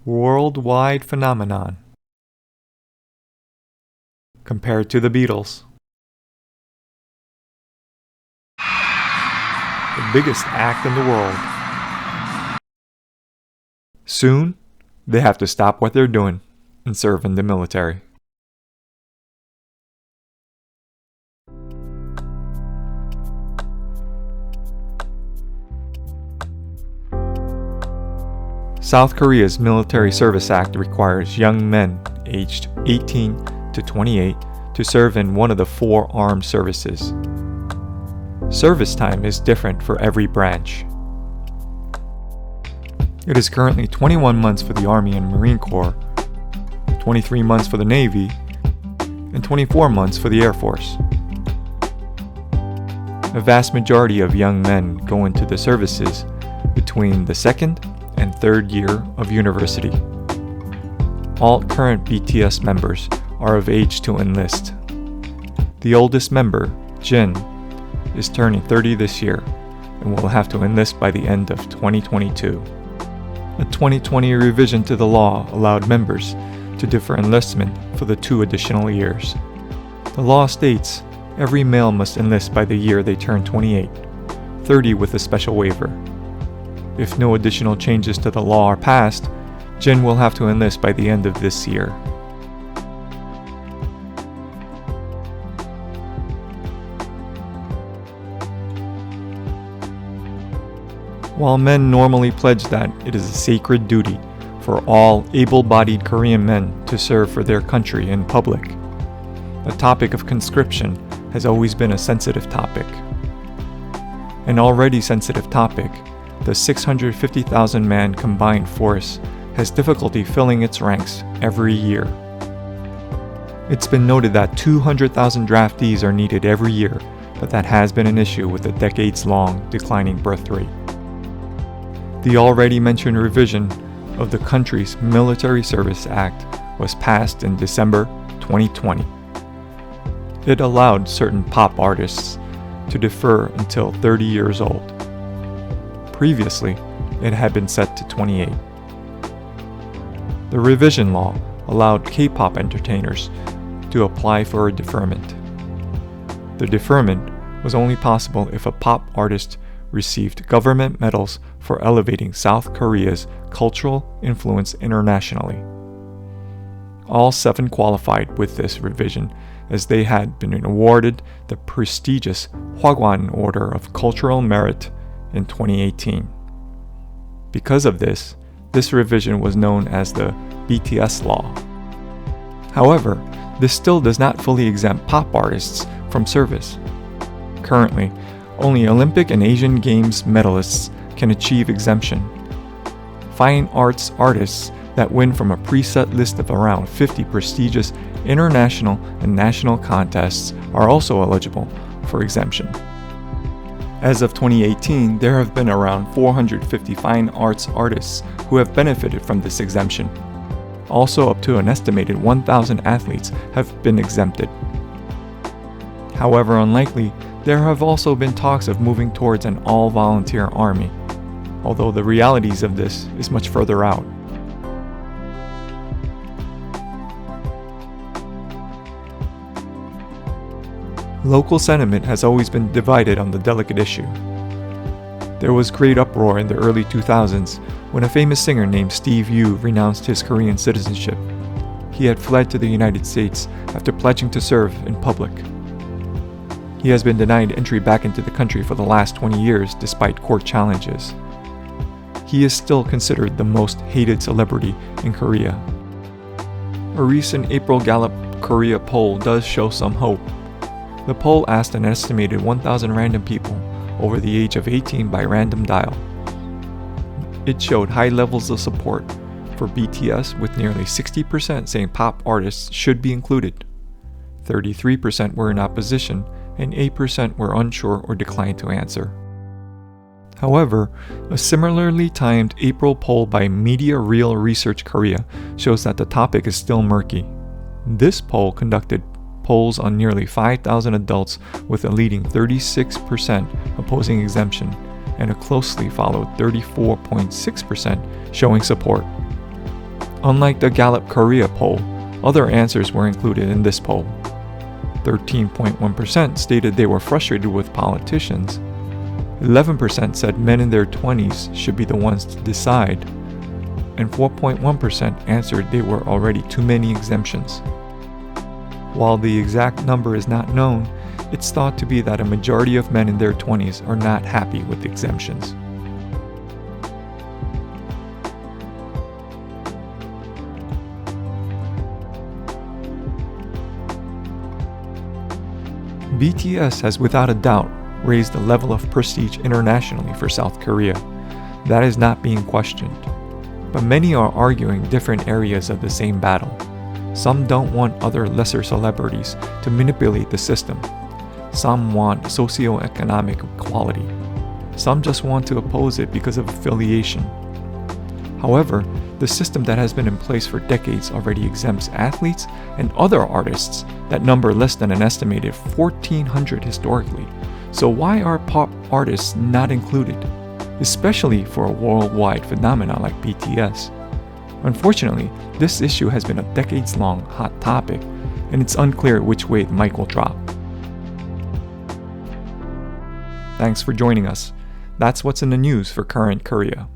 worldwide phenomenon. Compared to the Beatles. The biggest act in the world. Soon, they have to stop what they're doing and serve in the military. South Korea's Military Service Act requires young men aged 18 to 28 to serve in one of the 4 armed services. Service time is different for every branch. It is currently 21 months for the Army and Marine Corps, 23 months for the Navy, and 24 months for the Air Force. A vast majority of young men go into the services between the 2nd and 3rd year of university. All current BTS members are of age to enlist. The oldest member, Jin, is turning 30 this year and will have to enlist by the end of 2022. A 2020 revision to the law allowed members to defer enlistment for the 2 additional years. The law states every male must enlist by the year they turn 28, 30 with a special waiver. If no additional changes to the law are passed, Jin will have to enlist by the end of this year. While men normally pledge that it is a sacred duty for all able-bodied Korean men to serve for their country in public, the topic of conscription has always been a sensitive topic. An already sensitive topic, the 650,000-man combined force has difficulty filling its ranks every year. It's been noted that 200,000 draftees are needed every year, but that has been an issue with the decades-long declining birth rate. The already mentioned revision of the country's Military Service Act was passed in December 2020. It allowed certain pop artists to defer until 30 years old. Previously, it had been set to 28. The revision law allowed K-pop entertainers to apply for a deferment. The deferment was only possible if a pop artist received government medals for elevating South Korea's cultural influence internationally. All 7 qualified with this revision as they had been awarded the prestigious Hwagwon Order of Cultural Merit in 2018. Because of this revision was known as the BTS law. However, this still does not fully exempt pop artists from service. Currently, only Olympic and Asian Games medalists can achieve exemption. Fine arts artists that win from a preset list of around 50 prestigious international and national contests are also eligible for exemption. As of 2018, there have been around 450 fine arts artists who have benefited from this exemption. Also, up to an estimated 1,000 athletes have been exempted. However unlikely, there have also been talks of moving towards an all-volunteer army, although the realities of this is much further out. Local sentiment has always been divided on the delicate issue. There was great uproar in the early 2000s when a famous singer named Steve Yu renounced his Korean citizenship. He had fled to the United States after pledging to serve in public. He has been denied entry back into the country for the last 20 years despite court challenges. He is still considered the most hated celebrity in Korea. A recent April Gallup Korea poll does show some hope. The poll asked an estimated 1,000 random people over the age of 18 by random dial. It showed high levels of support for BTS, with nearly 60% saying pop artists should be included. 33% were in opposition, and 8% were unsure or declined to answer. However, a similarly timed April poll by Media Real Research Korea shows that the topic is still murky. This poll conducted polls on nearly 5,000 adults with a leading 36% opposing exemption and a closely followed 34.6% showing support. Unlike the Gallup Korea poll, other answers were included in this poll. 13.1% stated they were frustrated with politicians. 11% said men in their 20s should be the ones to decide. And 4.1% answered they were already too many exemptions. While the exact number is not known, it's thought to be that a majority of men in their 20s are not happy with exemptions. BTS has without a doubt raised the level of prestige internationally for South Korea. That is not being questioned. But many are arguing different areas of the same battle. Some don't want other lesser celebrities to manipulate the system. Some want socioeconomic equality. Some just want to oppose it because of affiliation. However, the system that has been in place for decades already exempts athletes and other artists that number less than an estimated 1,400 historically. So why are pop artists not included, especially for a worldwide phenomenon like BTS? Unfortunately, this issue has been a decades-long hot topic, and it's unclear which way the mic will drop. Thanks for joining us. That's what's in the news for current Korea.